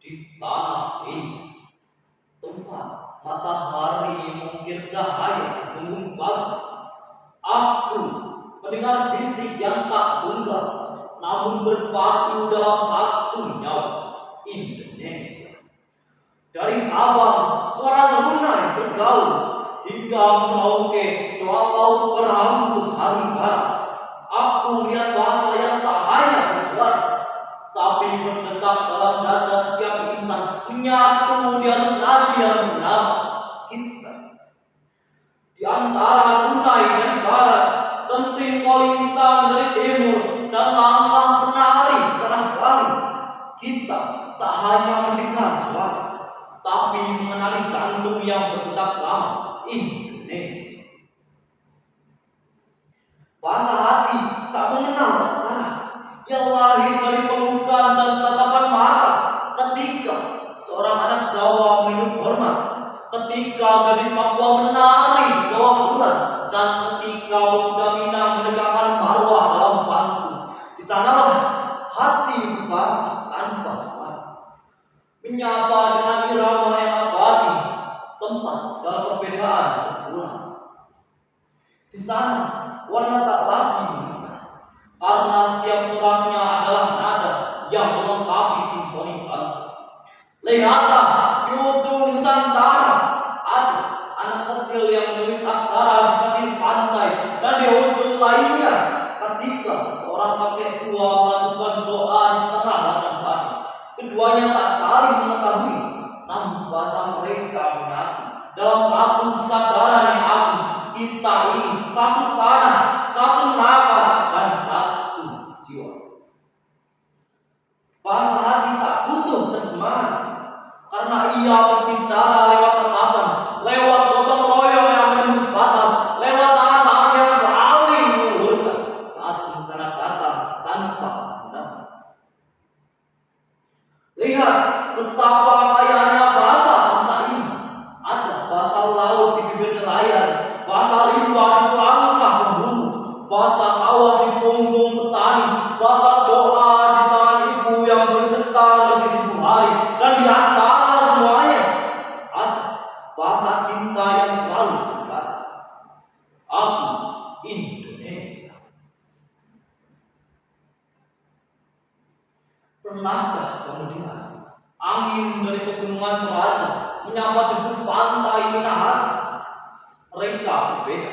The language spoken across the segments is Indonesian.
Di tanah ini, tempat matahari mengukir cahaya gunung pagi, aku mendengar bisik yang tak tunggal, namun berpadu dalam satu nyawa, Indonesia. Dari Sabang, suara serunai bergaul, hingga Merauke, doa laut berhembus hari barat. Aku melihat bahasa yang tak hanya bersuara, tapi berdetak dalam dada setiap insan, menyatu di arus nadi yang bernama kita. Di antara sungai dari barat, tenting kolintang dari timur, dan langkah penari tanah Bali, kita tak hanya mendengar suara, tapi mengenali jantung yang berdetak sama, Indonesia. Bahasa hati tak mengenal aksara, yang lahir dari pelukan dan tatapan mata. Ketika seorang anak Jawa minum hormat, ketika gadis Papua menari di bawah bulan, dan ketika pemuda Minang menegakkan marwah dalam pantun, di sanalah hati berbahasa tanpa suara, menyapa dengan irama yang abadi, tempat segala perbedaan berpulang. Di sana warna tak lagi memisah, karena setiap coraknya adalah nada yang melengkapi simfoni bangsa. Lihatlah di ujung Nusantara ada anak kecil yang menulis aksara di pasir pantai, dan di ujung lainnya ketika seorang kakek tua melakukan doa di tengah ladang padi. Keduanya tak saling mengetahui, namun bahasa mereka menyatu dalam satu kesadaran yang agung. Kita ini satu tanah, satu nafas, dan satu jiwa. Bahasa hati tak butuh terjemahan, karena ia berbicara lewat tatapan, lewat gotong royong yang menembus batas, lewat tangan-tangan yang saling mengulurkan saat bencana datang tanpa nama. Lihat betapa kayanya bahasa bangsa ini. Ada bahasa laut di bibir nelayan, bahasa rimba di langkah pemburu, bahasa sawah di punggung petani, bahasa doa di tangan ibu yang bergetar lebih 1000 hari, dan di antara semuanya ada bahasa cinta yang selalu berkata, aku Indonesia. Pernahkah kamu dengar angin dari pegunungan Toraja menyapa debut pantai Minahasa? Mereka berbeda,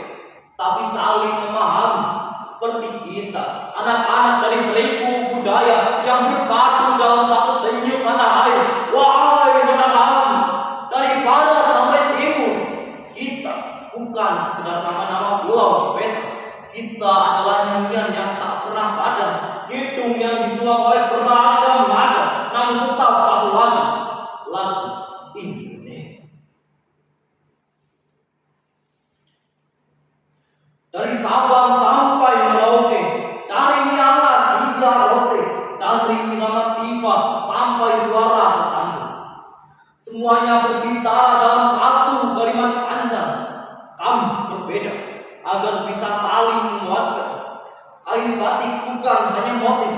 tapi saling memahami, seperti kita, anak-anak dari beribu budaya yang berpadu dalam satu denyut tanah air. Wahai saudaraku, dari barat sampai timur, kita bukan sekedar nama-nama pulau di peta. Kita adalah nyanyian yang tak pernah padam, hidung yang disuap oleh beragam nada, namun tetap satu lagu Indonesia. Dari Sabang sampai Merauke, dari Miangas hingga Rote, dari Minamativa sampai suara sesambung, semuanya berbicara dalam satu kalimat panjang. Kami berbeda agar bisa saling menguatkan. Kain batik bukan hanya motif,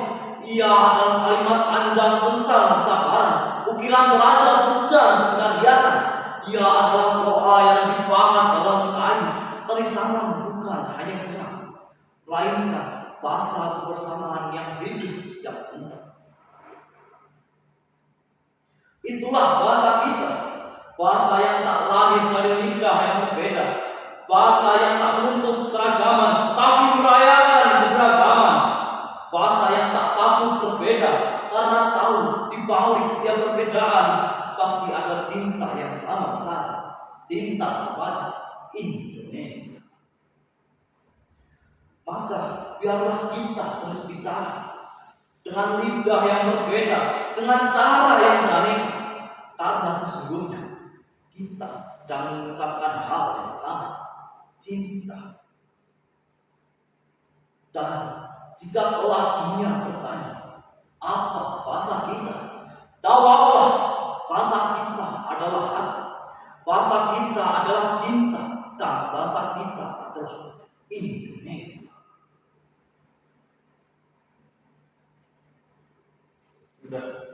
ia adalah kalimat panjang tentang kesabaran. Ukiran Toraja bukan sekedar hiasan, ia adalah doa yang dipahat dalam kain. Terisanan bukan hanya gerak, melainkan bahasa kebersamaan yang hidup sejak kita. Itulah bahasa kita, bahasa yang tak lahir dari lidah yang berbeda, bahasa yang tak menuntut seragaman, tapi merayakan keberagaman, bahasa yang tak takut berbeda, karena tahu di balik setiap perbedaan pasti ada cinta yang sama besar, cinta kepada Indonesia. Maka biarlah kita terus bicara dengan lidah yang berbeda, dengan cara yang beraneka, karena sesungguhnya kita sedang mengucapkan hal yang sama, cinta. Dan jika kelak dunia bertanya, apa bahasa kita? Jawablah, bahasa kita adalah hati, bahasa kita adalah cinta, dan bahasa kita adalah Indonesia. Sudah.